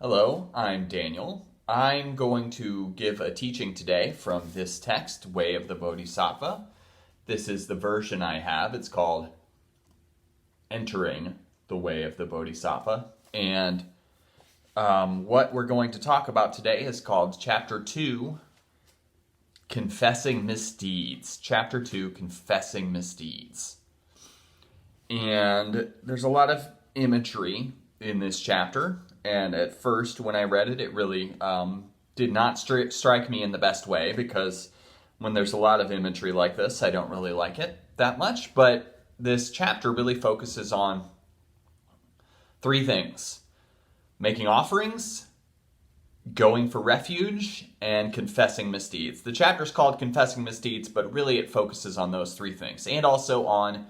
Hello, I'm Daniel. I'm going to give a teaching today from this text, Way of the Bodhisattva. This is the version I have. It's called Entering the Way of the Bodhisattva. And what we're going to talk about today is called Chapter 2, Confessing Misdeeds. Chapter 2, Confessing Misdeeds. And there's a lot of imagery in this chapter. And at first, when I read it, it really did not strike me in the best way, because when there's a lot of imagery like this, I don't really like it that much. But this chapter really focuses on three things: making offerings, going for refuge, and confessing misdeeds. The chapter is called Confessing Misdeeds, but really it focuses on those three things, and also on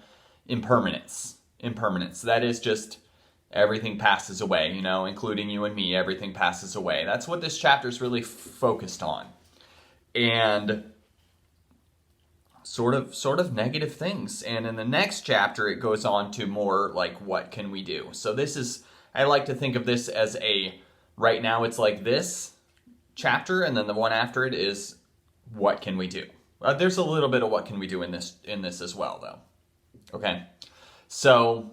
impermanence. Impermanence, that is just everything passes away, including you and me. Everything passes away. That's what this chapter is really focused on. And sort of negative things. And in the next chapter, it goes on to more like, what can we do? So I like to think of this as right now it's like this chapter, and then the one after it is, what can we do? There's a little bit of what can we do in this as well, though. Okay. So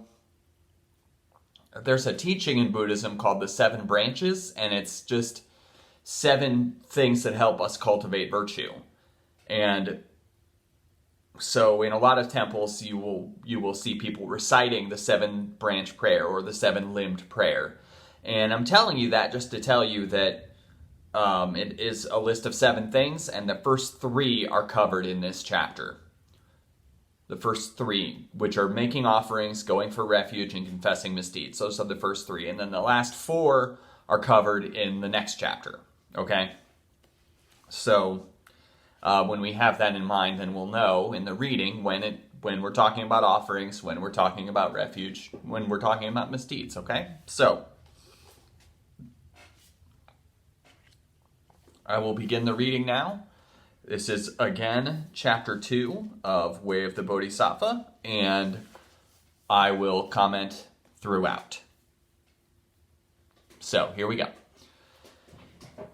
there's a teaching in Buddhism called the 7 branches, and it's just 7 things that help us cultivate virtue. And so in a lot of temples, you will see people reciting the 7-branch prayer or the 7-limbed prayer. And I'm telling you that just to tell you that it is a list of 7 things, and the first 3 are covered in this chapter. The first 3, which are making offerings, going for refuge, and confessing misdeeds. Those are the first 3. And then the last 4 are covered in the next chapter. Okay? So when we have that in mind, then we'll know in the reading when we're talking about offerings, when we're talking about refuge, when we're talking about misdeeds. Okay? So I will begin the reading now. This is, again, Chapter 2 of Way of the Bodhisattva, and I will comment throughout. So, here we go.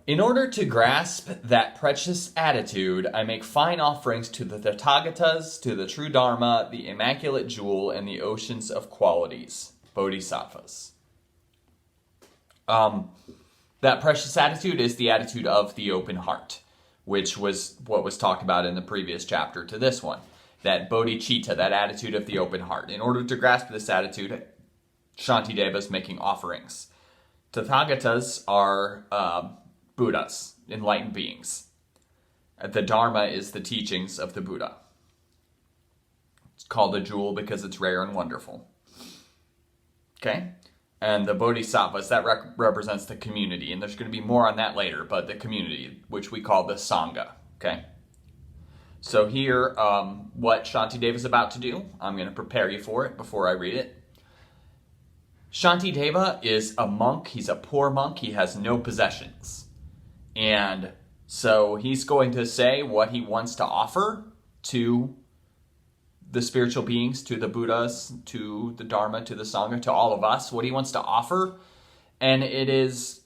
In order to grasp that precious attitude, I make fine offerings to the Tathagatas, to the true Dharma, the immaculate jewel, and the oceans of qualities, Bodhisattvas. That precious attitude is the attitude of the open heart, which was what was talked about in the previous chapter to this one. That bodhicitta, that attitude of the open heart. In order to grasp this attitude, Shantideva is making offerings. Tathagatas are Buddhas, enlightened beings. The Dharma is the teachings of the Buddha. It's called a jewel because it's rare and wonderful. Okay? And the Bodhisattvas, that represents the community. And there's going to be more on that later, but the community, which we call the Sangha. Okay? So here, what Shantideva is about to do, I'm going to prepare you for it before I read it. Shantideva is a monk. He's a poor monk. He has no possessions. And so he's going to say what he wants to offer to the spiritual beings, to the Buddhas, to the Dharma, to the Sangha, to all of us, what he wants to offer. And it is,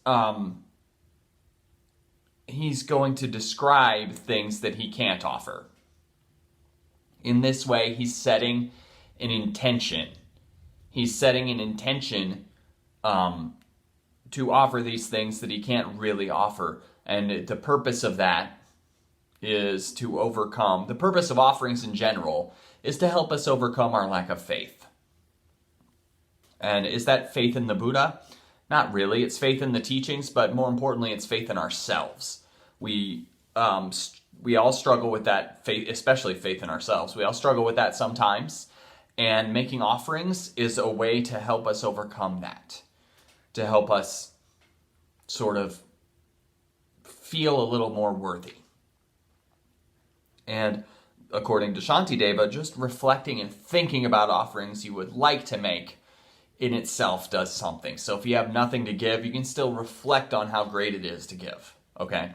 he's going to describe things that he can't offer. In this way, he's setting an intention. He's setting an intention to offer these things that he can't really offer. And the purpose of that is to overcome, the purpose of offerings in general is to help us overcome our lack of faith. And is that faith in the Buddha? Not really. It's faith in the teachings, but more importantly, it's faith in ourselves. We all struggle with that faith, especially faith in ourselves. We all struggle with that sometimes. And making offerings is a way to help us overcome that. To help us sort of feel a little more worthy. And according to Shantideva, just reflecting and thinking about offerings you would like to make in itself does something. So if you have nothing to give, you can still reflect on how great it is to give. Okay?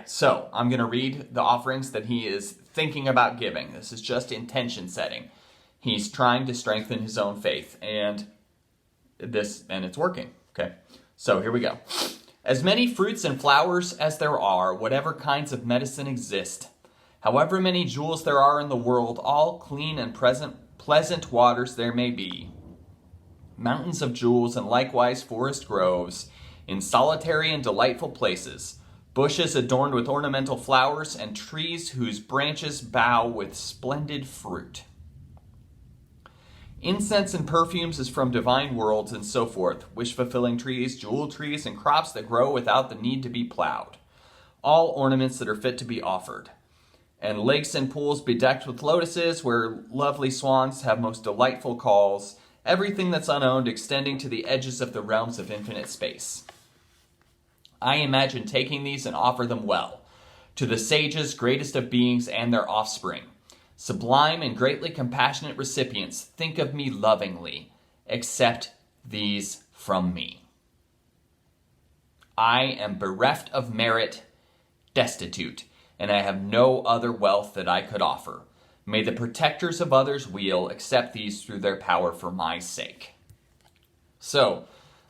So I'm going to read the offerings that he is thinking about giving. This is just intention setting. He's trying to strengthen his own faith, and it's working. Okay, so here we go. As many fruits and flowers as there are, whatever kinds of medicine exist, however many jewels there are in the world, all clean and pleasant waters there may be, mountains of jewels and likewise forest groves, in solitary and delightful places, bushes adorned with ornamental flowers, and trees whose branches bow with splendid fruit. Incense and perfumes is from divine worlds and so forth, wish-fulfilling trees, jewel trees, and crops that grow without the need to be plowed. All ornaments that are fit to be offered. And lakes and pools bedecked with lotuses, where lovely swans have most delightful calls, everything that's unowned extending to the edges of the realms of infinite space. I imagine taking these and offer them well, to the sages, greatest of beings, and their offspring. Sublime and greatly compassionate recipients, think of me lovingly. Accept these from me. I am bereft of merit, destitute, and I have no other wealth that I could offer. May the protectors of others' weal accept these through their power for my sake. So,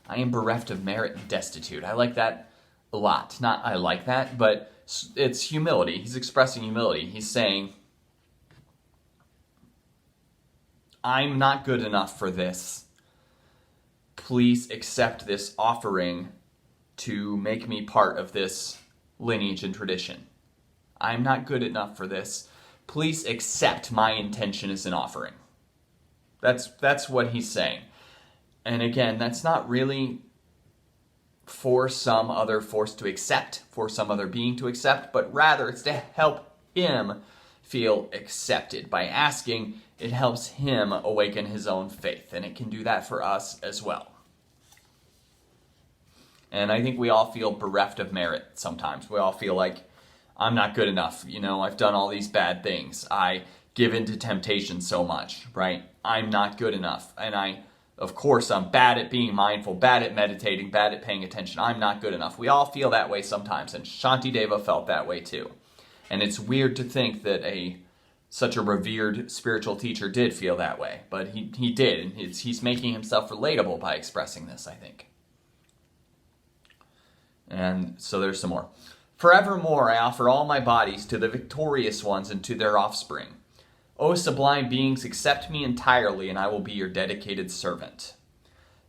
I am bereft of merit and destitute. I like that a lot. Not I like that, but it's humility. He's expressing humility. He's saying, I'm not good enough for this. Please accept this offering to make me part of this lineage and tradition. I'm not good enough for this. Please accept my intention as an offering. That's what he's saying. And again, that's not really for some other force to accept, for some other being to accept, but rather it's to help him feel accepted. By asking, it helps him awaken his own faith, and it can do that for us as well. And I think we all feel bereft of merit sometimes. We all feel like, I'm not good enough. I've done all these bad things. I give in to temptation so much, right? I'm not good enough. And of course, I'm bad at being mindful, bad at meditating, bad at paying attention. I'm not good enough. We all feel that way sometimes, and Shantideva felt that way too. And it's weird to think that such a revered spiritual teacher did feel that way, but he did, and he's making himself relatable by expressing this, I think. And so there's some more. Forevermore I offer all my bodies to the victorious ones and to their offspring. O sublime beings, accept me entirely, and I will be your dedicated servant.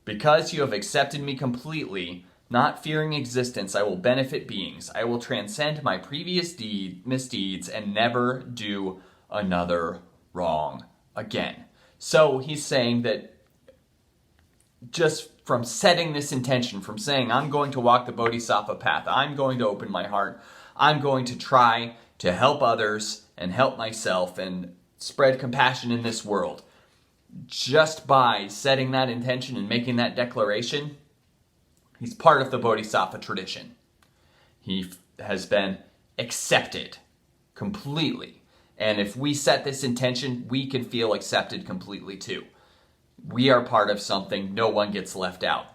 Because you have accepted me completely, not fearing existence, I will benefit beings. I will transcend my previous misdeeds and never do another wrong again. So he's saying that just from setting this intention, from saying, I'm going to walk the Bodhisattva path, I'm going to open my heart, I'm going to try to help others and help myself and spread compassion in this world. Just by setting that intention and making that declaration, he's part of the Bodhisattva tradition. He has been accepted completely. And if we set this intention, we can feel accepted completely too. We are part of something. No one gets left out.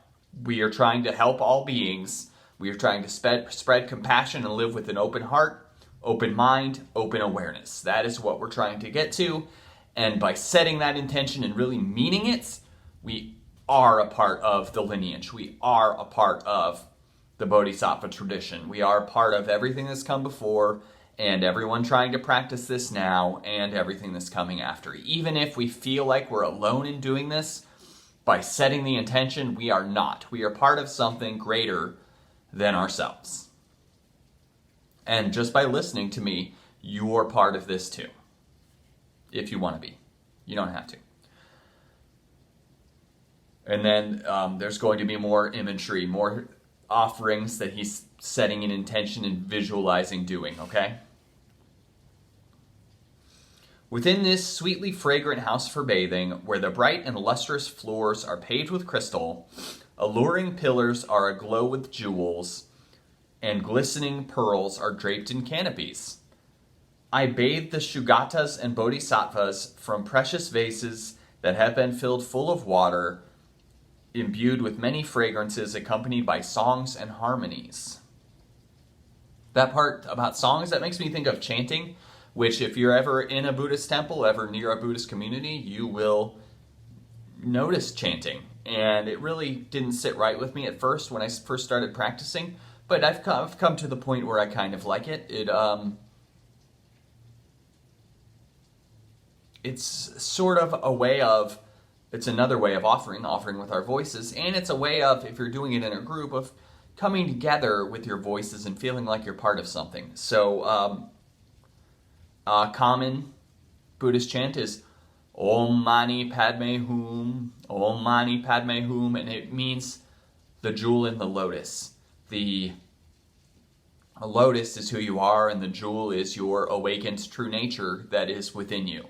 We are trying to help all beings. We are trying to spread compassion and live with an open heart, open mind, open awareness. That is what we're trying to get to. And by setting that intention and really meaning it, we are a part of the lineage. We are a part of the Bodhisattva tradition. We are a part of everything that's come before, and everyone trying to practice this now, and everything that's coming after. Even if we feel like we're alone in doing this, by setting the intention, we are not. We are part of something greater than ourselves. And just by listening to me, you are part of this too. If you want to be. You don't have to. And then there's going to be more imagery, more offerings that he's setting an intention and visualizing doing, okay? Within this sweetly fragrant house for bathing, where the bright and lustrous floors are paved with crystal, alluring pillars are aglow with jewels, and glistening pearls are draped in canopies. I bathe the Shugatas and Bodhisattvas from precious vases that have been filled full of water, imbued with many fragrances, accompanied by songs and harmonies. That part about songs, that makes me think of chanting. which if you're ever in a Buddhist temple, ever near a Buddhist community, you will notice chanting. And it really didn't sit right with me at first when I first started practicing, but I've come to the point where I kind of like it. It's sort of a way of, it's another way of offering with our voices, and it's a way of, if you're doing it in a group, of coming together with your voices and feeling like you're part of something. So, common Buddhist chant is Om Mani Padme Hum, Om Mani Padme Hum, and it means the jewel in the lotus. The lotus is who you are, and the jewel is your awakened true nature that is within you.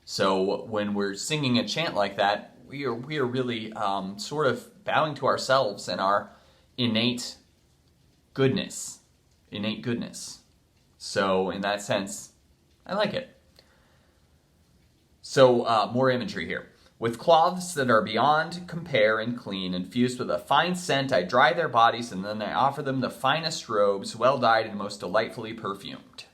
So when we're singing a chant like that, we are really sort of bowing to ourselves and our innate goodness. So in that sense, I like it. So more imagery here. With cloths that are beyond compare and clean, infused with a fine scent, I dry their bodies, and then I offer them the finest robes, well dyed and most delightfully perfumed.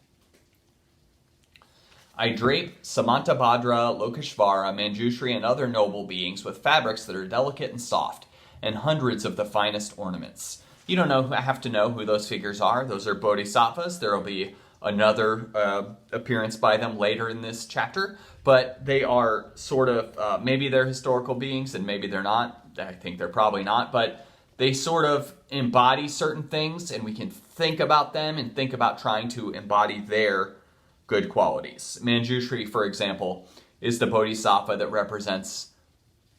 I drape Samantabhadra, Lokeshvara, Manjushri, and other noble beings with fabrics that are delicate and soft, and hundreds of the finest ornaments. You don't have to know who those figures are. Those are Bodhisattvas. There will be another appearance by them later in this chapter, but they are sort of, maybe they're historical beings and maybe they're not. I think they're probably not, but they sort of embody certain things, and we can think about them and think about trying to embody their good qualities. Manjushri, for example, is the Bodhisattva that represents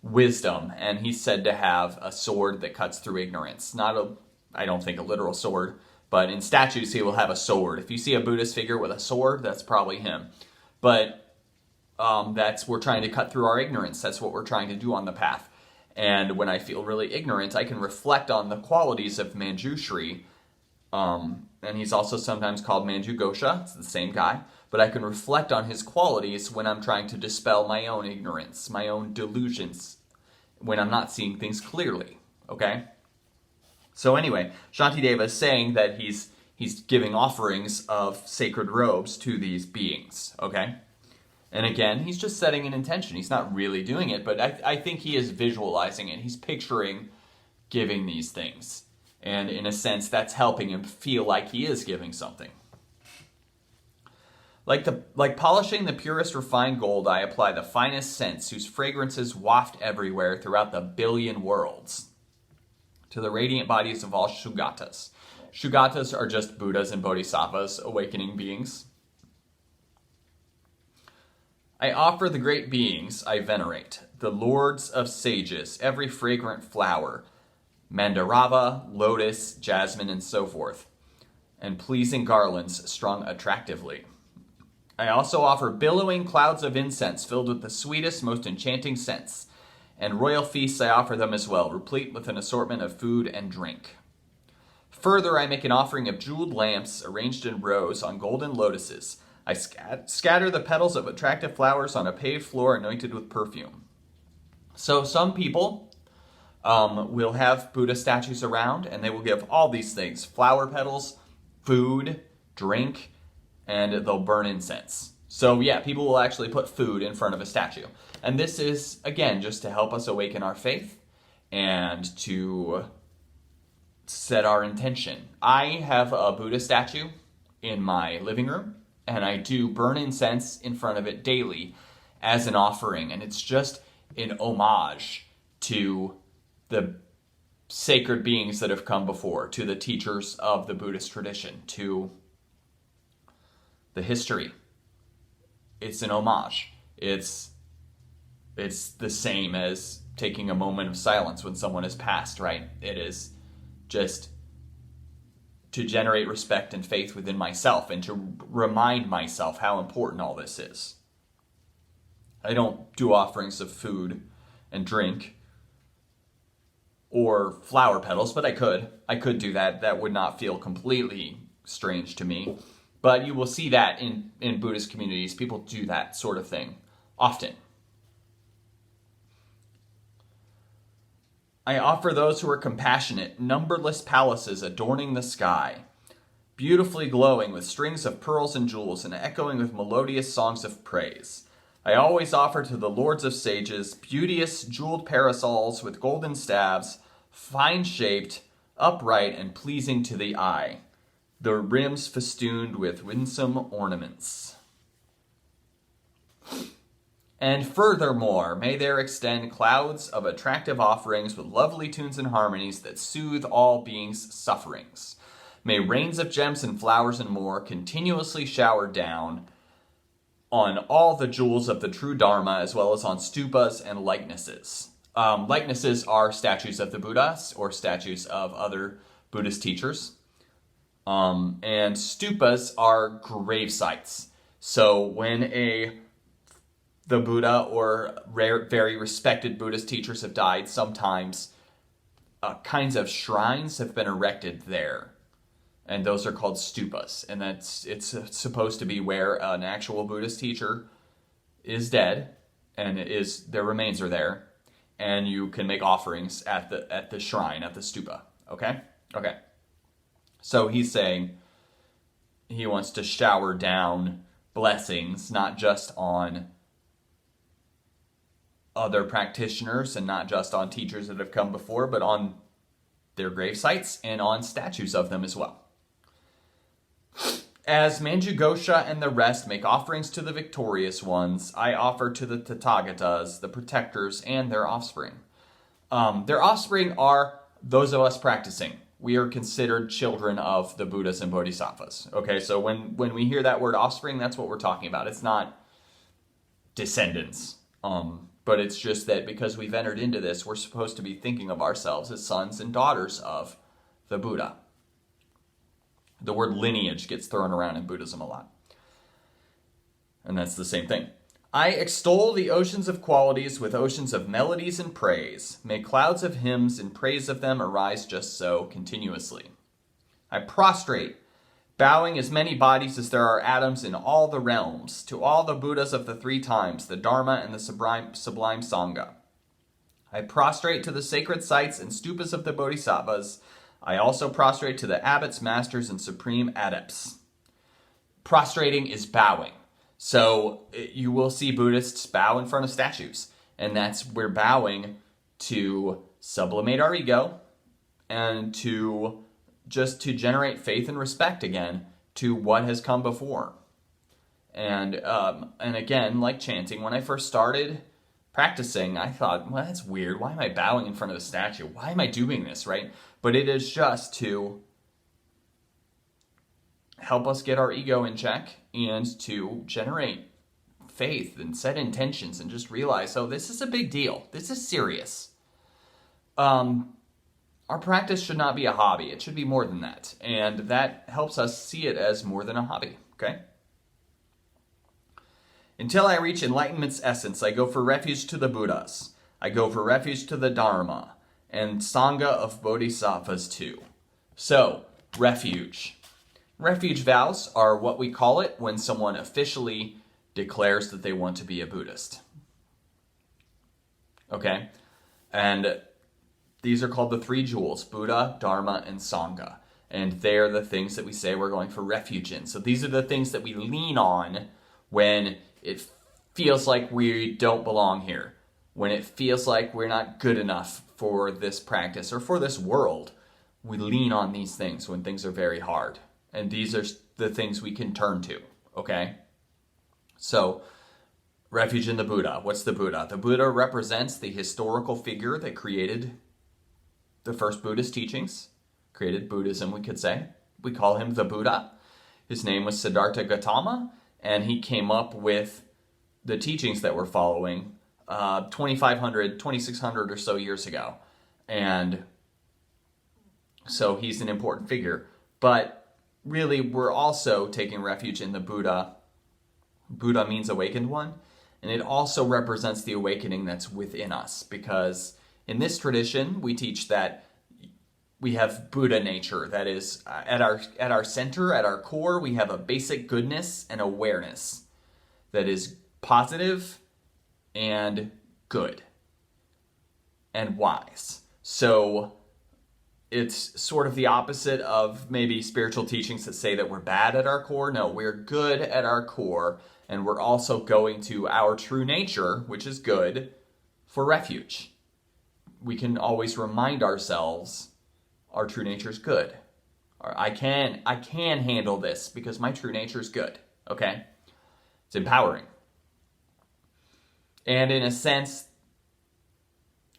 wisdom, and he's said to have a sword that cuts through ignorance. I don't think a literal sword, but in statues he will have a sword. If you see a Buddhist figure with a sword, that's probably him. But we're trying to cut through our ignorance. That's what we're trying to do on the path. And when I feel really ignorant, I can reflect on the qualities of Manjushri. And he's also sometimes called Manjugosha. It's the same guy. But I can reflect on his qualities when I'm trying to dispel my own ignorance, my own delusions, when I'm not seeing things clearly. Okay? So anyway, Shantideva is saying that he's giving offerings of sacred robes to these beings. Okay? And again, he's just setting an intention. He's not really doing it, but I think he is visualizing it. He's picturing giving these things. And in a sense, that's helping him feel like he is giving something. Like polishing the purest refined gold, I apply the finest scents whose fragrances waft everywhere throughout the billion worlds to the radiant bodies of all Shugatas. Shugatas are just Buddhas and Bodhisattvas, awakening beings. I offer the great beings I venerate, the lords of sages, every fragrant flower, Mandarava, lotus, jasmine, and so forth, and pleasing garlands strung attractively. I also offer billowing clouds of incense filled with the sweetest, most enchanting scents, and royal feasts I offer them as well, replete with an assortment of food and drink. Further, I make an offering of jeweled lamps arranged in rows on golden lotuses. I scatter the petals of attractive flowers on a paved floor anointed with perfume. So some people will have Buddha statues around, and they will give all these things: flower petals, food, drink, and they'll burn incense. So yeah, people will actually put food in front of a statue. And this is, again, just to help us awaken our faith and to set our intention. I have a Buddha statue in my living room, and I do burn incense in front of it daily as an offering. And it's just an homage to the sacred beings that have come before, to the teachers of the Buddhist tradition, to the history. It's an homage. It's the same as taking a moment of silence when someone has passed, right? It is just to generate respect and faith within myself and to remind myself how important all this is. I don't do offerings of food and drink or flower petals, but I could do that. That would not feel completely strange to me. But you will see that in Buddhist communities. People do that sort of thing often. I offer those who are compassionate numberless palaces adorning the sky, beautifully glowing with strings of pearls and jewels and echoing with melodious songs of praise. I always offer to the lords of sages beauteous jeweled parasols with golden staves, fine-shaped, upright, and pleasing to the eye, the rims festooned with winsome ornaments. And furthermore, may there extend clouds of attractive offerings with lovely tunes and harmonies that soothe all beings' sufferings. May rains of gems and flowers and more continuously shower down on all the jewels of the true Dharma, as well as on stupas and likenesses. Likenesses are statues of the Buddhas or statues of other Buddhist teachers. And stupas are grave sites. So when the Buddha or very respected Buddhist teachers have died, sometimes kinds of shrines have been erected there. And those are called stupas. And it's supposed to be where an actual Buddhist teacher is dead and their remains are there. And you can make offerings at the shrine, at the stupa. Okay? Okay. So he's saying he wants to shower down blessings, not just on other practitioners and not just on teachers that have come before, but on their grave sites and on statues of them as well. As Manjushri and the rest make offerings to the victorious ones, I offer to the Tathagatas, the protectors, and their offspring. Their offspring are those of us practicing. We are considered children of the Buddhas and Bodhisattvas. Okay, so when we hear that word offspring, that's what we're talking about. It's not descendants. But it's just that because we've entered into this, we're supposed to be thinking of ourselves as sons and daughters of the Buddha. The word lineage gets thrown around in Buddhism a lot. And that's the same thing. I extol the oceans of qualities with oceans of melodies and praise. May clouds of hymns in praise of them arise just so continuously. I prostrate, bowing as many bodies as there are atoms in all the realms, to all the Buddhas of the three times, the Dharma and the sublime Sangha. I prostrate to the sacred sites and stupas of the Bodhisattvas. I also prostrate to the abbots, masters, and supreme adepts. Prostrating is bowing. So you will see Buddhists bow in front of statues. And we're bowing to sublimate our ego and to generate faith and respect again to what has come before. And again, like chanting, when I first started practicing, I thought, well, that's weird. Why am I bowing in front of the statue? Why am I doing this, right? But it is just to help us get our ego in check and to generate faith and set intentions and just realize, oh, this is a big deal. This is serious. Our practice should not be a hobby. It should be more than that. And that helps us see it as more than a hobby, okay? Until I reach enlightenment's essence, I go for refuge to the Buddhas. I go for refuge to the Dharma and Sangha of Bodhisattvas too. So, refuge. Refuge vows are what we call it when someone officially declares that they want to be a Buddhist. Okay? And these are called the three jewels, Buddha, Dharma, and Sangha. And they're the things that we say we're going for refuge in. So these are the things that we lean on when it feels like we don't belong here. When it feels like we're not good enough for this practice or for this world. We lean on these things when things are very hard. And these are the things we can turn to, okay? So, refuge in the Buddha. What's the Buddha? The Buddha represents the historical figure that created the first Buddhist teachings, created Buddhism, we could say. We call him the Buddha. His name was Siddhartha Gautama, and he came up with the teachings that we're following 2,500, 2,600 or so years ago. And so he's an important figure. But really, we're also taking refuge in the Buddha. Buddha means awakened one. And it also represents the awakening that's within us. Because in this tradition, we teach that we have Buddha nature. That is, at our center, at our core, we have a basic goodness and awareness that is positive and good and wise. So it's sort of the opposite of maybe spiritual teachings that say that we're bad at our core. No, we're good at our core, and we're also going to our true nature, which is good, for refuge. We can always remind ourselves our true nature is good. Or I can handle this because my true nature is good. Okay? It's empowering. And in a sense,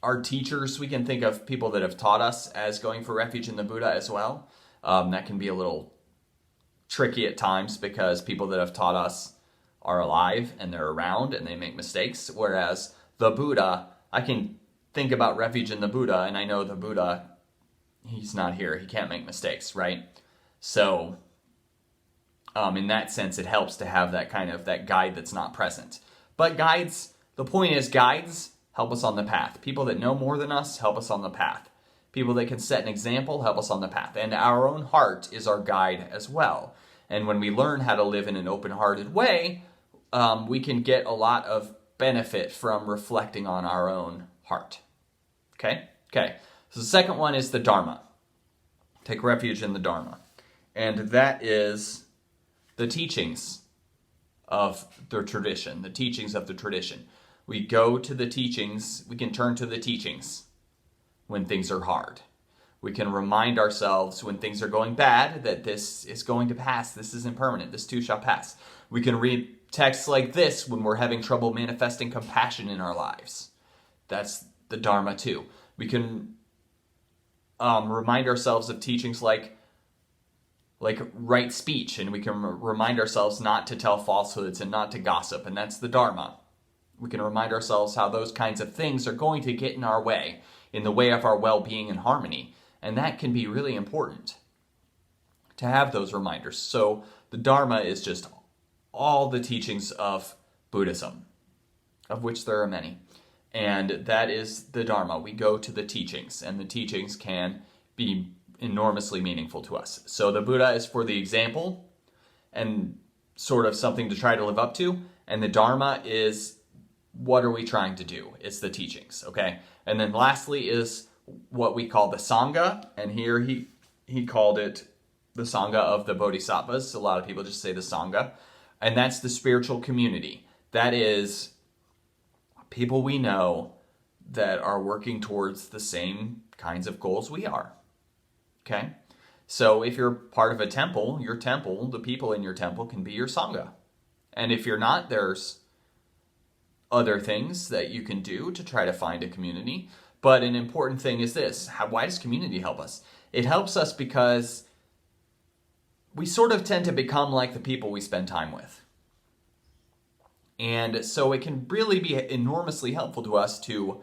our teachers, we can think of people that have taught us as going for refuge in the Buddha as well. That can be a little tricky at times because people that have taught us are alive and they're around and they make mistakes. Whereas the Buddha, I can think about refuge in the Buddha and I know the Buddha, he's not here. He can't make mistakes, right? So in that sense, it helps to have that kind of that guide that's not present. But guides, the point is guides help us on the path. People that know more than us help us on the path. People that can set an example help us on the path. And our own heart is our guide as well. And when we learn how to live in an open-hearted way, we can get a lot of benefit from reflecting on our own heart. Okay? So the second one is the Dharma. Take refuge in the Dharma. And that is the teachings of the tradition. The teachings of the tradition. We go to the teachings, we can turn to the teachings when things are hard. We can remind ourselves when things are going bad that this is going to pass, this is impermanent, this too shall pass. We can read texts like this when we're having trouble manifesting compassion in our lives. That's the Dharma too. We can remind ourselves of teachings like right speech, and we can remind ourselves not to tell falsehoods and not to gossip, and that's the Dharma. We can remind ourselves how those kinds of things are going to get in our way, in the way of our well-being and harmony. And that can be really important to have those reminders. So the Dharma is just all the teachings of Buddhism, of which there are many. And that is the Dharma. We go to the teachings, and the teachings can be enormously meaningful to us. So the Buddha is for the example and sort of something to try to live up to. And the Dharma is what are we trying to do? It's the teachings, okay? And then lastly is what we call the Sangha. And here he called it the Sangha of the Bodhisattvas. A lot of people just say the Sangha. And that's the spiritual community. That is people we know that are working towards the same kinds of goals we are, okay? So if you're part of a temple, your temple, the people in your temple can be your Sangha. And if you're not, there's other things that you can do to try to find a community. But an important thing is this. Why does community help us? It helps us because we sort of tend to become like the people we spend time with. And so it can really be enormously helpful to us to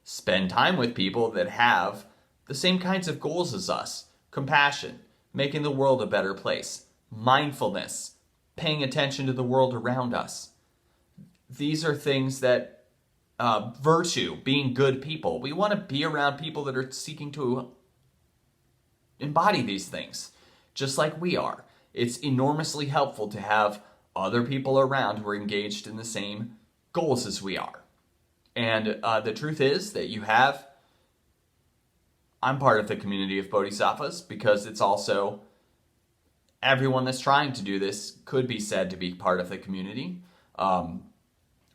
spend time with people that have the same kinds of goals as us. Compassion, making the world a better place, mindfulness, paying attention to the world around us. These are things that, virtue, being good people. We want to be around people that are seeking to embody these things, just like we are. It's enormously helpful to have other people around who are engaged in the same goals as we are. And the truth is that I'm part of the community of Bodhisattvas because it's also everyone that's trying to do this could be said to be part of the community.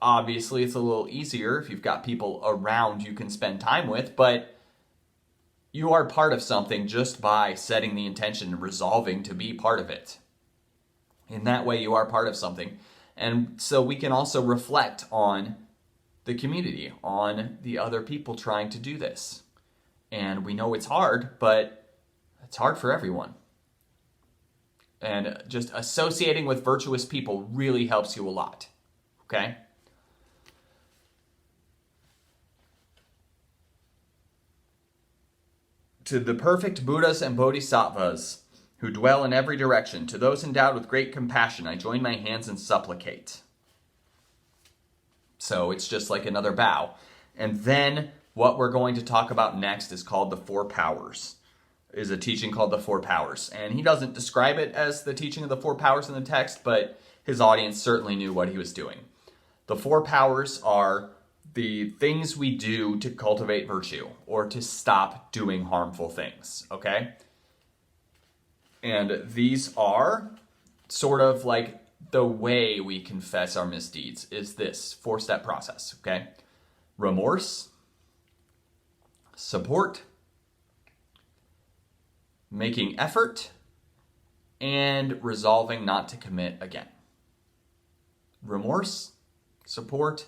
Obviously, it's a little easier if you've got people around you can spend time with, but you are part of something just by setting the intention and resolving to be part of it. In that way, you are part of something. And so we can also reflect on the community, on the other people trying to do this. And we know it's hard, but it's hard for everyone. And just associating with virtuous people really helps you a lot. Okay? To the perfect Buddhas and Bodhisattvas who dwell in every direction, to those endowed with great compassion, I join my hands and supplicate. So it's just like another bow. And then what we're going to talk about next is called the Four Powers. Is a teaching called the Four Powers. And he doesn't describe it as the teaching of the Four Powers in the text, but his audience certainly knew what he was doing. The Four Powers are the things we do to cultivate virtue or to stop doing harmful things, okay? And these are sort of like the way we confess our misdeeds is this 4-step process, okay? Remorse, support, making effort, and resolving not to commit again. Remorse, support,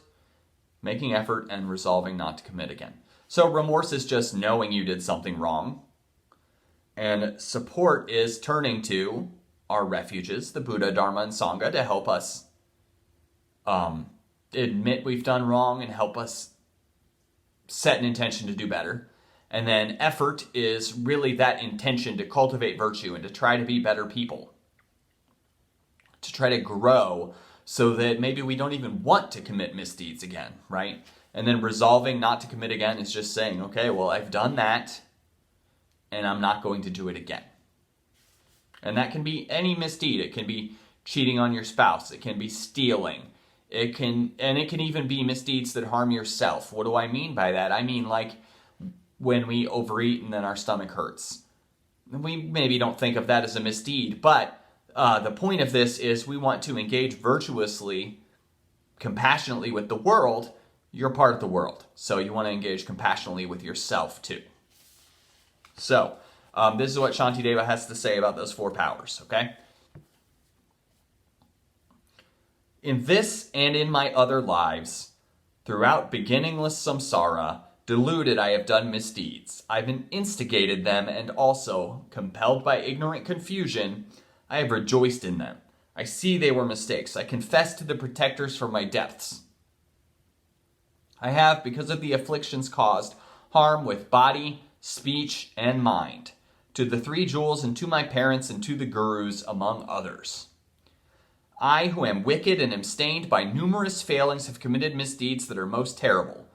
making effort, and resolving not to commit again. So remorse is just knowing you did something wrong. And support is turning to our refuges, the Buddha, Dharma, and Sangha, to help us admit we've done wrong and help us set an intention to do better. And then effort is really that intention to cultivate virtue and to try to be better people. To try to grow so that maybe we don't even want to commit misdeeds again, right? And then resolving not to commit again is just saying, okay, well, I've done that and I'm not going to do it again. And that can be any misdeed. It can be cheating on your spouse. It can be stealing. It can even be misdeeds that harm yourself. What do I mean by that? I mean like when we overeat and then our stomach hurts. We maybe don't think of that as a misdeed, but the point of this is we want to engage virtuously, compassionately with the world. You're part of the world, so you want to engage compassionately with yourself too. So, this is what Shantideva has to say about those 4 powers, okay? In this and in my other lives, throughout beginningless samsara, deluded I have done misdeeds. I've instigated them, and also, compelled by ignorant confusion, I have rejoiced in them. I see they were mistakes. I confess to the protectors for my depths. I have, because of the afflictions caused, harm with body, speech, and mind, to the 3 jewels and to my parents and to the gurus, among others. I, who am wicked and am stained by numerous failings, have committed misdeeds that are most terrible.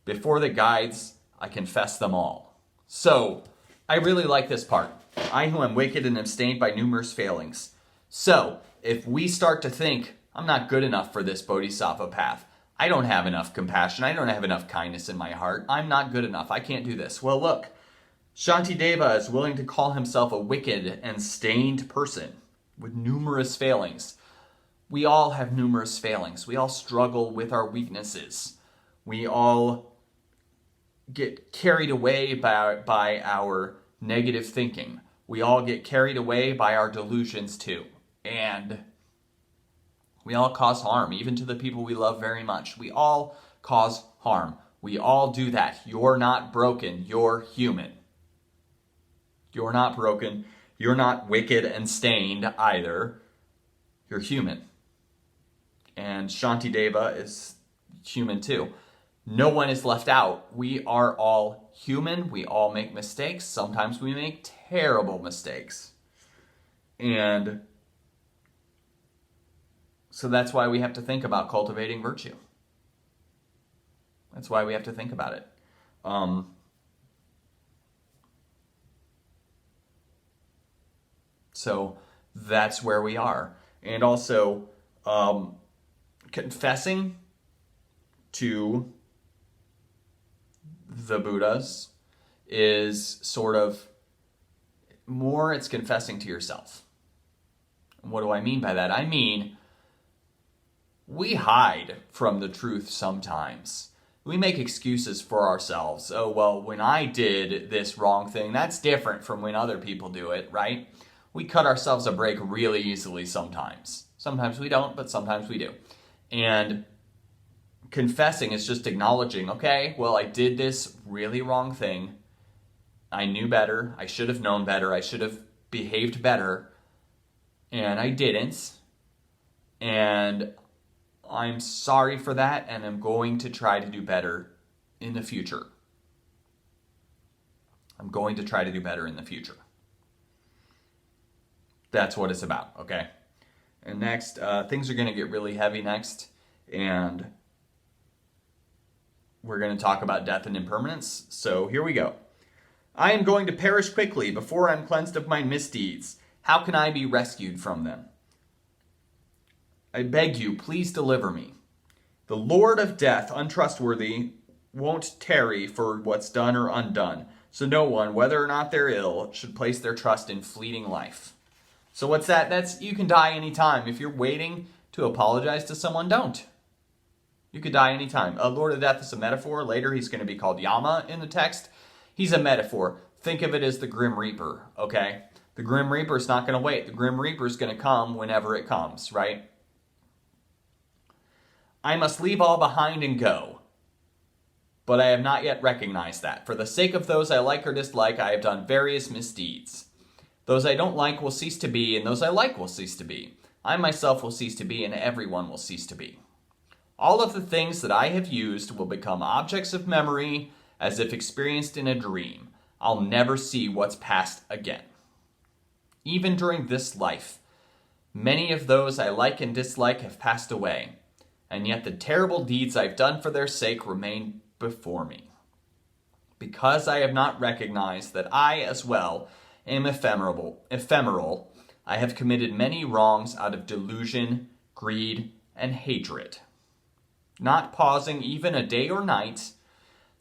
Before the guides, I confess them all. So, I really like this part. I, who am wicked and am stained by numerous failings. So, if we start to think, I'm not good enough for this Bodhisattva path, I don't have enough compassion, I don't have enough kindness in my heart, I'm not good enough, I can't do this. Well, look, Shantideva is willing to call himself a wicked and stained person with numerous failings. We all have numerous failings. We all struggle with our weaknesses. We all get carried away by our negative thinking. We all get carried away by our delusions too. And we all cause harm, even to the people we love very much. We all cause harm. We all do that. You're not broken. You're human. You're not broken. You're not wicked and stained either. You're human. And Shantideva is human too. No one is left out. We are all human. We all make mistakes. Sometimes we make terrible mistakes. And so that's why we have to think about cultivating virtue. That's why we have to think about it. So that's where we are. And also, confessing to the Buddhas is sort of more, it's confessing to yourself. What do I mean by that? I mean, we hide from the truth sometimes. We make excuses for ourselves. Oh, well, when I did this wrong thing, that's different from when other people do it, right? We cut ourselves a break really easily sometimes. Sometimes we don't, but sometimes we do. And confessing is just acknowledging, okay, well, I did this really wrong thing. I knew better. I should have known better. I should have behaved better. And I didn't. And I'm sorry for that, and I'm going to try to do better in the future. I'm going to try to do better in the future. That's what it's about, okay? And next, things are going to get really heavy next, and we're going to talk about death and impermanence. So here we go. I am going to perish quickly before I'm cleansed of my misdeeds. How can I be rescued from them? I beg you, please deliver me. The Lord of death, untrustworthy, won't tarry for what's done or undone. So no one, whether or not they're ill, should place their trust in fleeting life. So what's that? That's you can die anytime. If you're waiting to apologize to someone, don't. You could die anytime. Lord of Death is a metaphor. Later he's going to be called Yama in the text. He's a metaphor. Think of it as the Grim Reaper, okay? The Grim Reaper is not going to wait. The Grim Reaper is going to come whenever it comes, right? I must leave all behind and go. But I have not yet recognized that. For the sake of those I like or dislike, I have done various misdeeds. Those I don't like will cease to be, and those I like will cease to be. I myself will cease to be, and everyone will cease to be. All of the things that I have used will become objects of memory, as if experienced in a dream. I'll never see what's past again. Even during this life, many of those I like and dislike have passed away, and yet the terrible deeds I've done for their sake remain before me. Because I have not recognized that I, as well, am ephemeral, I have committed many wrongs out of delusion, greed, and hatred. Not pausing even a day or night,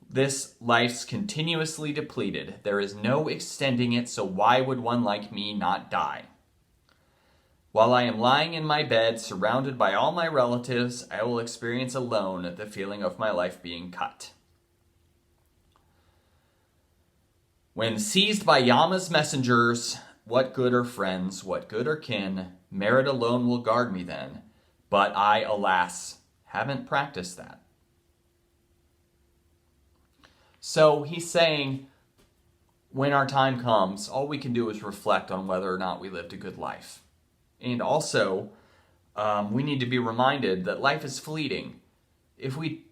this life's continuously depleted. There is no extending it, so why would one like me not die? While I am lying in my bed, surrounded by all my relatives, I will experience alone the feeling of my life being cut. When seized by Yama's messengers, what good are friends, what good are kin? Merit alone will guard me then. But I, alas, haven't practiced that. So he's saying, when our time comes, all we can do is reflect on whether or not we lived a good life. And also, we need to be reminded that life is fleeting. If we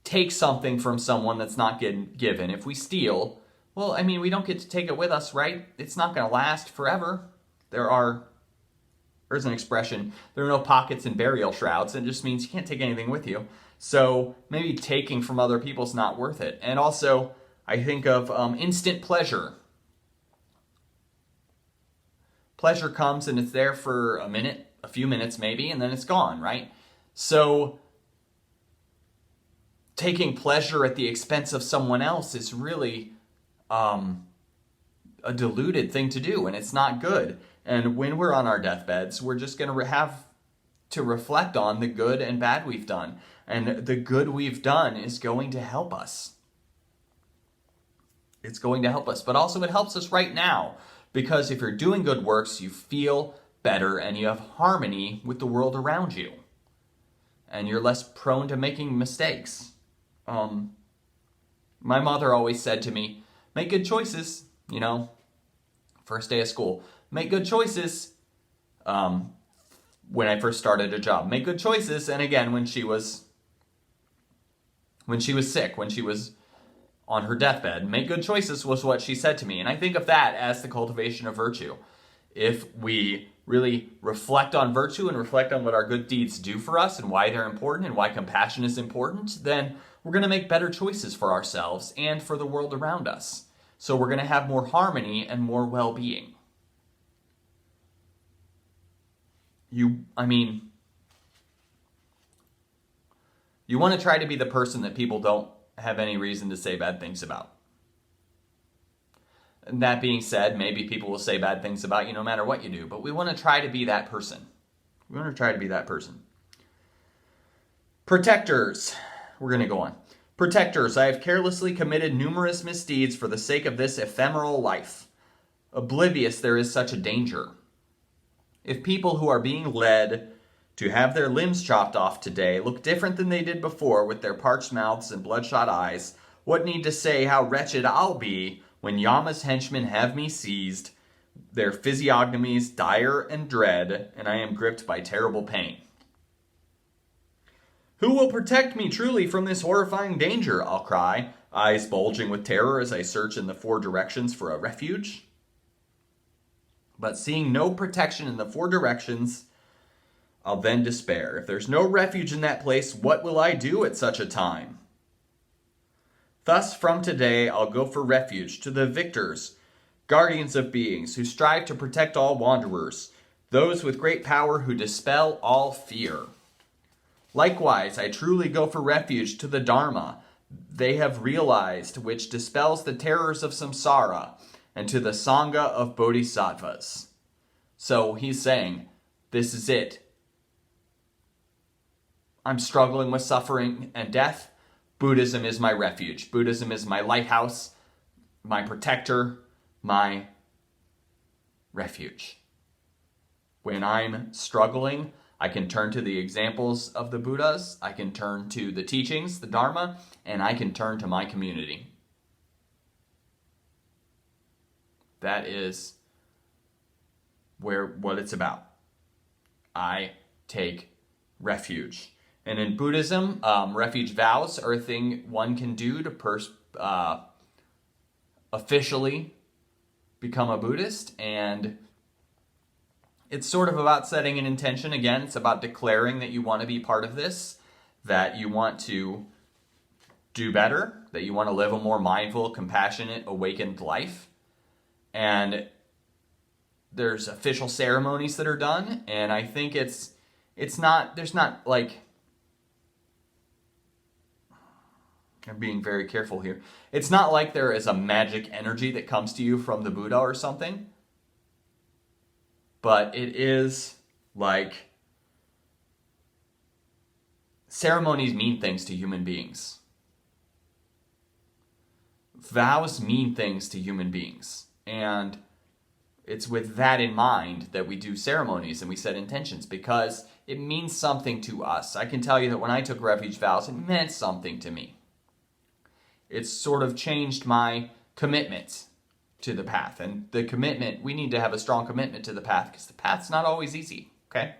take something from someone that's not given, if we steal, well, I mean, we don't get to take it with us, right? It's not going to last forever. There's an expression, there are no pockets in burial shrouds. It just means you can't take anything with you. So maybe taking from other people is not worth it. And also, I think of instant pleasure. Pleasure comes and it's there for a minute, a few minutes maybe, and then it's gone, right? So taking pleasure at the expense of someone else is really a deluded thing to do, and it's not good. And when we're on our deathbeds, we're just going to have to reflect on the good and bad we've done. And the good we've done is going to help us. It's going to help us. But also it helps us right now. Because if you're doing good works, you feel better and you have harmony with the world around you. And you're less prone to making mistakes. My mother always said to me, make good choices, first day of school. Make good choices when I first started a job. Make good choices. And again, when she was sick, when she was on her deathbed, make good choices was what she said to me. And I think of that as the cultivation of virtue. If we really reflect on virtue and reflect on what our good deeds do for us and why they're important and why compassion is important, then we're going to make better choices for ourselves and for the world around us. So we're going to have more harmony and more well-being. You want to try to be the person that people don't have any reason to say bad things about. And that being said, maybe people will say bad things about you no matter what you do, but we want to try to be that person. Protectors. We're going to go on. Protectors, I have carelessly committed numerous misdeeds for the sake of this ephemeral life. Oblivious there is such a danger. If people who are being led to have their limbs chopped off today look different than they did before with their parched mouths and bloodshot eyes, what need to say how wretched I'll be when Yama's henchmen have me seized, their physiognomies dire and dread, and I am gripped by terrible pain. Who will protect me truly from this horrifying danger? I'll cry, eyes bulging with terror as I search in the four directions for a refuge. But seeing no protection in the four directions, I'll then despair. If there's no refuge in that place, what will I do at such a time? Thus, from today, I'll go for refuge to the victors, guardians of beings, who strive to protect all wanderers, those with great power who dispel all fear. Likewise, I truly go for refuge to the Dharma they have realized, which dispels the terrors of samsara, and to the Sangha of Bodhisattvas. So he's saying, this is it. I'm struggling with suffering and death. Buddhism is my refuge. Buddhism is my lighthouse, my protector, my refuge. When I'm struggling, I can turn to the examples of the Buddhas, I can turn to the teachings, the Dharma, and I can turn to my community. That is what it's about. I take refuge. And in Buddhism, refuge vows are a thing one can do to officially become a Buddhist, and it's sort of about setting an intention. Again, it's about declaring that you want to be part of this, that you want to do better, that you want to live a more mindful, compassionate, awakened life. And there's official ceremonies that are done, and I think there's not like, I'm being very careful here. It's not like there is a magic energy that comes to you from the Buddha or something. But it is like, ceremonies mean things to human beings. Vows mean things to human beings. And it's with that in mind that we do ceremonies and we set intentions, because it means something to us. I can tell you that when I took refuge vows, it meant something to me. It's sort of changed my commitment to the path. And the commitment, we need to have a strong commitment to the path, because the path's not always easy. Okay?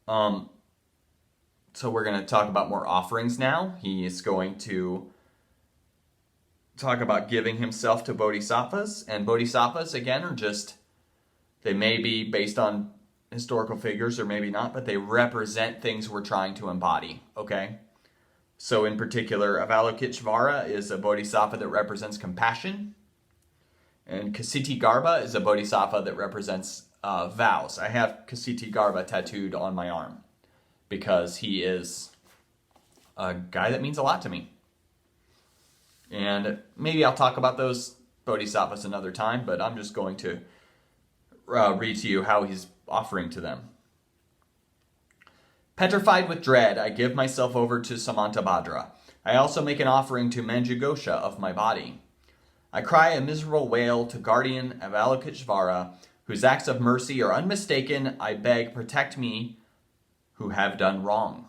So we're going to talk about more offerings now. He is going to talk about giving himself to bodhisattvas. And bodhisattvas, again, are just, they may be based on historical figures or maybe not, but they represent things we're trying to embody. Okay? So in particular, Avalokiteshvara is a bodhisattva that represents compassion. And Kshitigarbha is a bodhisattva that represents vows. I have Kshitigarbha tattooed on my arm because he is a guy that means a lot to me. And maybe I'll talk about those bodhisattvas another time, but I'm just going to read to you how he's offering to them. Petrified with dread, I give myself over to Samantabhadra. I also make an offering to Manjushri of my body. I cry a miserable wail to guardian Avalokiteshvara, whose acts of mercy are unmistaken. I beg, protect me, who have done wrong.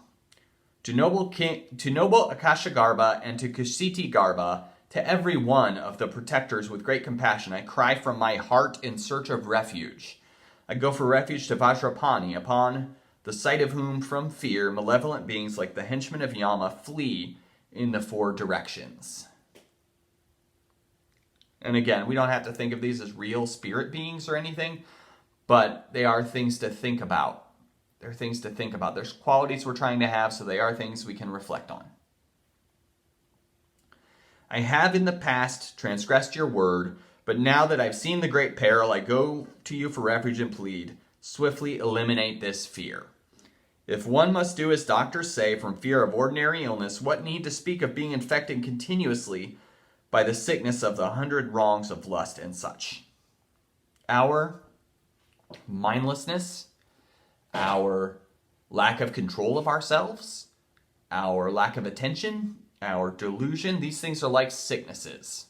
To noble Akashagarbha and to Kshitigarbha, to every one of the protectors with great compassion, I cry from my heart in search of refuge. I go for refuge to Vajrapani, upon the sight of whom from fear malevolent beings like the henchmen of Yama flee in the four directions. And again, we don't have to think of these as real spirit beings or anything, but they are things to think about. They're things to think about. There's qualities we're trying to have, so they are things we can reflect on. I have in the past transgressed your word, but now that I've seen the great peril, I go to you for refuge and plead, swiftly eliminate this fear. If one must do as doctors say from fear of ordinary illness, what need to speak of being infected continuously by the sickness of the 100 wrongs of lust and such? Our mindlessness, our lack of control of ourselves, our lack of attention, our delusion, these things are like sicknesses.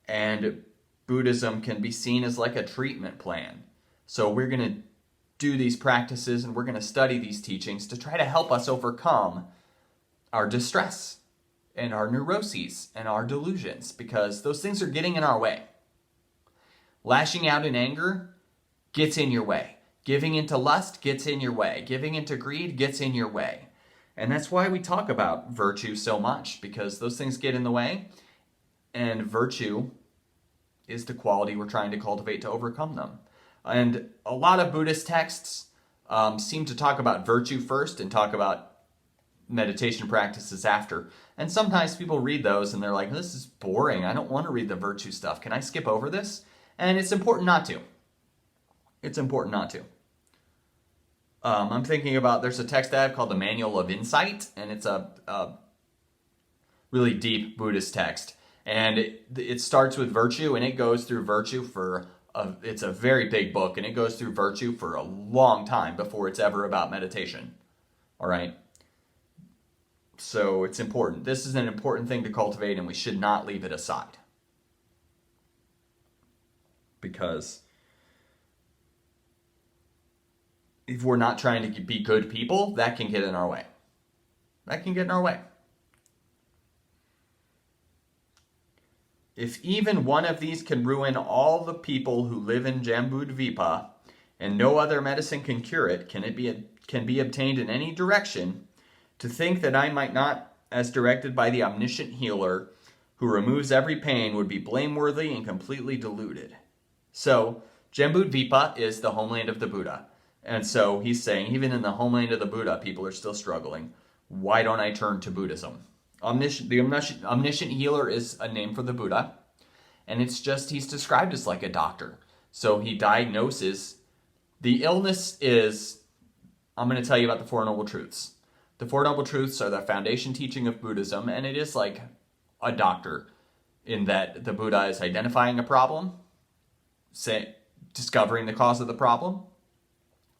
And Buddhism can be seen as like a treatment plan. So we're going to do these practices and we're going to study these teachings to try to help us overcome our distress and our neuroses and our delusions, because those things are getting in our way. Lashing out in anger gets in your way. Giving into lust gets in your way. Giving into greed gets in your way. And that's why we talk about virtue so much, because those things get in the way, and virtue is the quality we're trying to cultivate to overcome them. And a lot of Buddhist texts seem to talk about virtue first and talk about meditation practices after. And sometimes people read those and they're like, this is boring. I don't want to read the virtue stuff. Can I skip over this? And it's important not to. It's important not to. I'm thinking about, there's a text I have called the Manual of Insight, and it's a really deep Buddhist text. And it starts with virtue, and it goes through virtue it's a very big book, and it goes through virtue for a long time before it's ever about meditation. All right? So it's important. This is an important thing to cultivate, and we should not leave it aside. Because if we're not trying to be good people, that can get in our way. That can get in our way. If even one of these can ruin all the people who live in Jambudvipa, and no other medicine can cure it, can be obtained in any direction, to think that I might not, as directed by the omniscient healer, who removes every pain, would be blameworthy and completely deluded. So, Jambudvipa is the homeland of the Buddha. And so he's saying, even in the homeland of the Buddha, people are still struggling. Why don't I turn to Buddhism? The omniscient healer is a name for the Buddha, and it's just, he's described as like a doctor. So he diagnoses, the illness is, I'm going to tell you about the Four Noble Truths. The Four Noble Truths are the foundation teaching of Buddhism, and it is like a doctor in that the Buddha is identifying a problem, discovering the cause of the problem,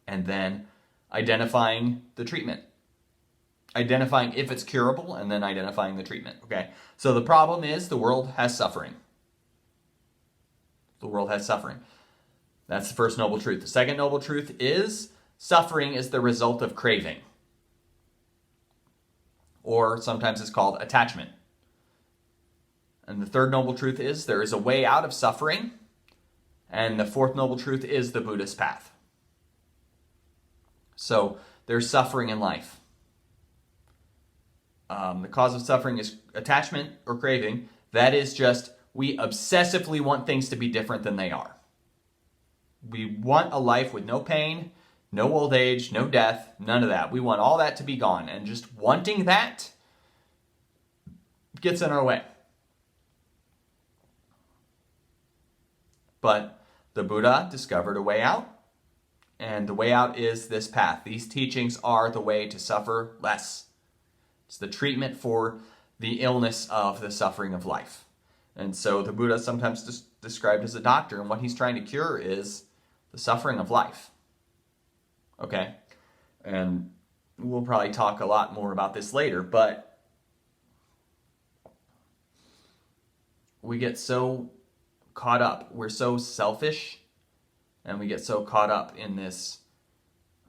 and then identifying the treatment. Identifying if it's curable, and then identifying the treatment. Okay, so the problem is the world has suffering. The world has suffering. That's the first noble truth. The second noble truth is suffering is the result of craving. Or sometimes it's called attachment. And the third noble truth is there is a way out of suffering. And the fourth noble truth is the Buddhist path. So there's suffering in life. The cause of suffering is attachment or craving. That is just, we obsessively want things to be different than they are. We want a life with no pain, no old age, no death, none of that. We want all that to be gone. And just wanting that gets in our way. But the Buddha discovered a way out. And the way out is this path. These teachings are the way to suffer less. It's the treatment for the illness of the suffering of life. And so the Buddha is sometimes described as a doctor, and what he's trying to cure is the suffering of life. Okay? And we'll probably talk a lot more about this later, but we get so caught up. We're so selfish, and we get so caught up in this.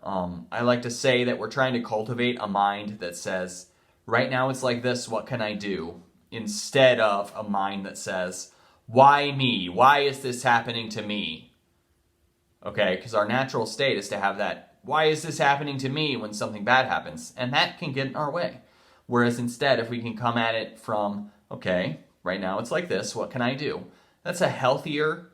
I like to say that we're trying to cultivate a mind that says, right now it's like this, what can I do? Instead of a mind that says, why me? Why is this happening to me? Okay, because our natural state is to have that, why is this happening to me when something bad happens? And that can get in our way. Whereas instead, if we can come at it from, okay, right now it's like this, what can I do? That's a healthier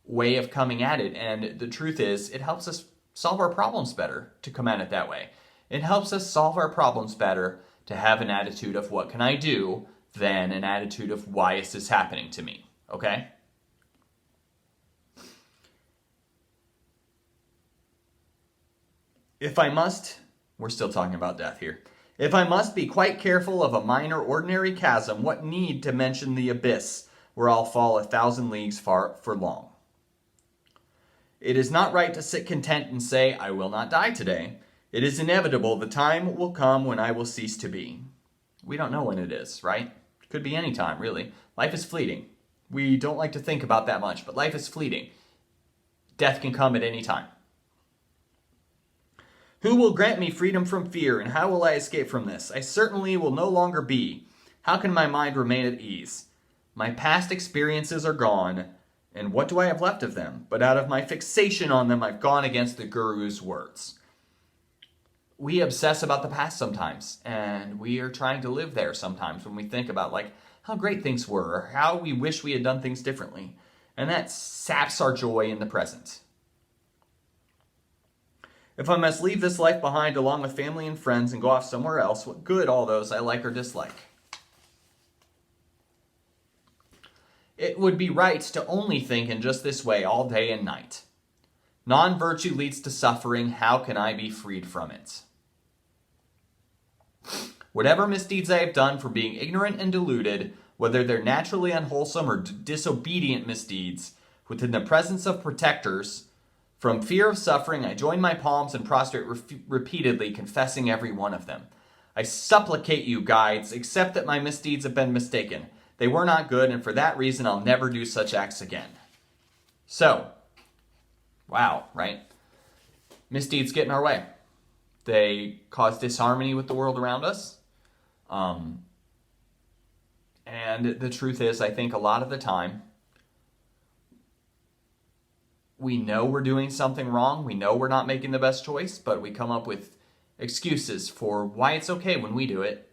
way of coming at it. And the truth is, it helps us solve our problems better to come at it that way. It helps us solve our problems better to have an attitude of what can I do than an attitude of why is this happening to me, okay? If I must, we're still talking about death here. If I must be quite careful of a minor ordinary chasm, what need to mention the abyss where I'll fall 1,000 leagues far for long? It is not right to sit content and say, I will not die today. It is inevitable the time will come when I will cease to be. We don't know when it is, right? It could be any time, really. Life is fleeting. We don't like to think about that much, but life is fleeting. Death can come at any time. Who will grant me freedom from fear, and how will I escape from this? I certainly will no longer be. How can my mind remain at ease? My past experiences are gone, and what do I have left of them? But out of my fixation on them, I've gone against the Guru's words. We obsess about the past sometimes, and we are trying to live there sometimes when we think about like how great things were, or how we wish we had done things differently. And that saps our joy in the present. If I must leave this life behind along with family and friends and go off somewhere else, what good all those I like or dislike? It would be right to only think in just this way all day and night. Non-virtue leads to suffering. How can I be freed from it? Whatever misdeeds I have done for being ignorant and deluded, whether they're naturally unwholesome or disobedient misdeeds, within the presence of protectors, from fear of suffering, I join my palms and prostrate repeatedly, confessing every one of them. I supplicate you, guides, accept that my misdeeds have been mistaken. They were not good, and for that reason, I'll never do such acts again. So, wow, right? Misdeeds get in our way. They cause disharmony with the world around us. And the truth is, I think a lot of the time, we know we're doing something wrong. We know we're not making the best choice, but we come up with excuses for why it's okay when we do it.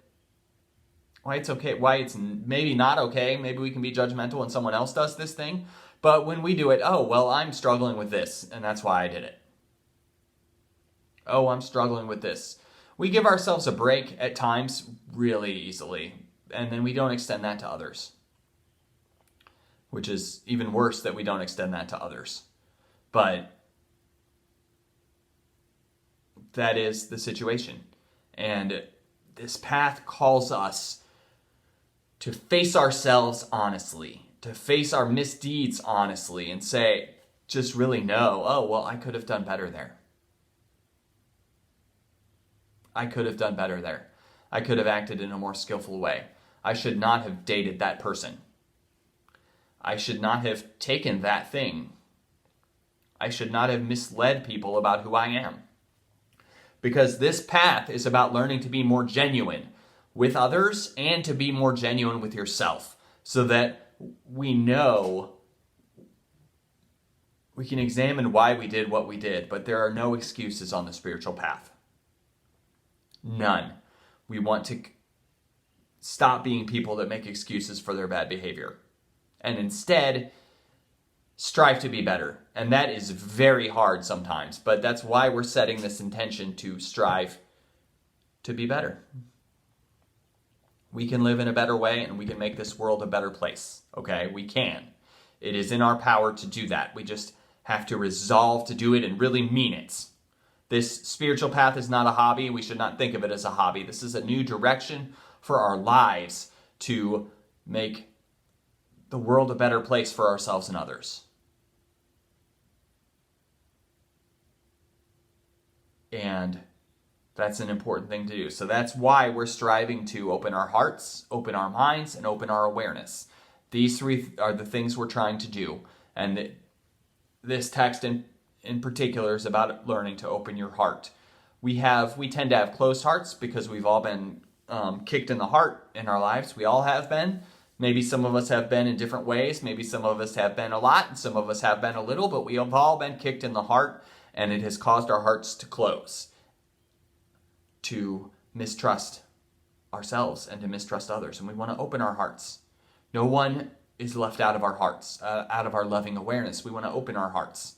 Why it's okay, why it's maybe not okay. Maybe we can be judgmental when someone else does this thing. But when we do it, oh, well, I'm struggling with this, and that's why I did it. Oh, I'm struggling with this. We give ourselves a break at times really easily, and then we don't extend that to others. Which is even worse that we don't extend that to others. But that is the situation. And this path calls us to face ourselves honestly, to face our misdeeds honestly, and say, just really know, oh, well, I could have done better there. I could have done better there. I could have acted in a more skillful way. I should not have dated that person. I should not have taken that thing. I should not have misled people about who I am. Because this path is about learning to be more genuine with others and to be more genuine with yourself, so that we know, we can examine why we did what we did, but there are no excuses on the spiritual path. None. We want to stop being people that make excuses for their bad behavior, and instead strive to be better. And that is very hard sometimes, but that's why we're setting this intention to strive to be better. We can live in a better way, and we can make this world a better place. Okay? We can. It is in our power to do that. We just have to resolve to do it and really mean it. This spiritual path is not a hobby. We should not think of it as a hobby. This is a new direction for our lives to make the world a better place for ourselves and others. And that's an important thing to do. So that's why we're striving to open our hearts, open our minds, and open our awareness. These three are the things we're trying to do. And this text in particular is about learning to open your heart. We tend to have closed hearts because we've all been kicked in the heart in our lives. We all have been. Maybe some of us have been in different ways. Maybe some of us have been a lot, and some of us have been a little, but we have all been kicked in the heart, and it has caused our hearts to close, to mistrust ourselves and to mistrust others. And we want to open our hearts. No one is left out of our hearts, out of our loving awareness. We want to open our hearts,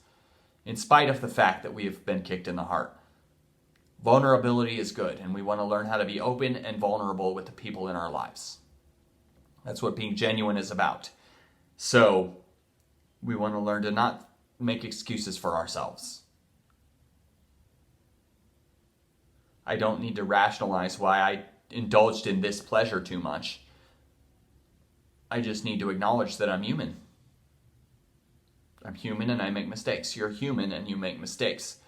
in spite of the fact that we have been kicked in the heart. Vulnerability is good, and we want to learn how to be open and vulnerable with the people in our lives. That's what being genuine is about. So we want to learn to not make excuses for ourselves. I don't need to rationalize why I indulged in this pleasure too much. I just need to acknowledge that I'm human. I'm human and I make mistakes. You're human and you make mistakes.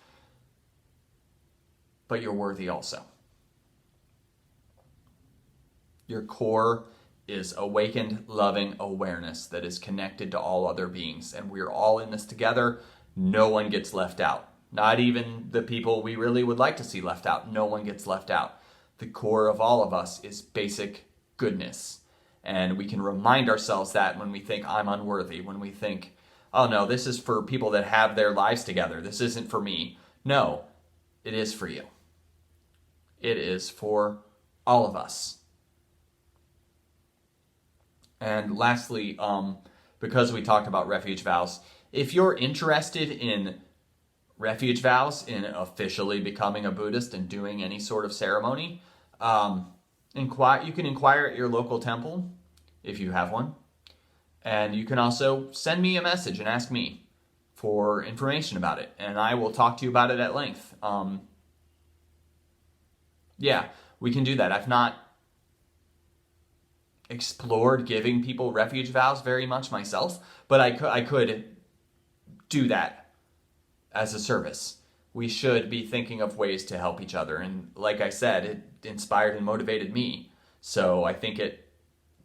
But you're worthy also. Your core is awakened, loving awareness that is connected to all other beings. And we're all in this together. No one gets left out. Not even the people we really would like to see left out. No one gets left out. The core of all of us is basic goodness. And we can remind ourselves that when we think, I'm unworthy. When we think, oh no, this is for people that have their lives together. This isn't for me. No, it is for you. It is for all of us. And lastly, because we talked about refuge vows, if you're interested in refuge vows, in officially becoming a Buddhist and doing any sort of ceremony, you can inquire at your local temple if you have one. And you can also send me a message and ask me for information about it, and I will talk to you about it at length. Yeah, we can do that. I've not explored giving people refuge vows very much myself, but I could do that as a service. We should be thinking of ways to help each other, and like I said, it inspired and motivated me, so I think it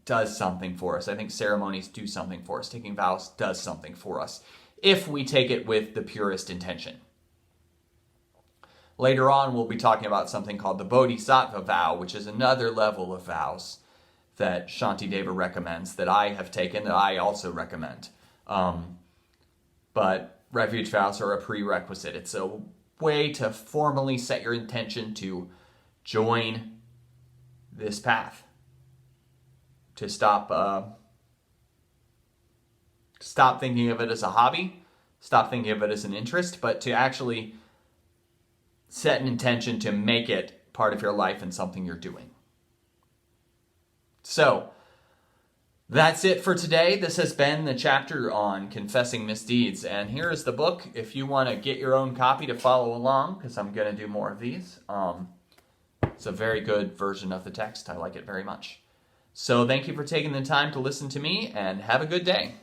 does something for us. I think ceremonies do something for us. Taking vows does something for us if we take it with the purest intention. Later on, we'll be talking about something called the Bodhisattva vow, which is another level of vows that Shantideva recommends, that I have taken, that I also recommend. But refuge vows are a prerequisite. It's a way to formally set your intention to join this path, to stop thinking of it as a hobby, stop thinking of it as an interest, but to actually set an intention to make it part of your life and something you're doing. So, that's it for today. This has been the chapter on confessing misdeeds, and here is the book if you want to get your own copy to follow along, because I'm going to do more of these. It's a very good version of the text. I like it very much. So thank you for taking the time to listen to me, and have a good day.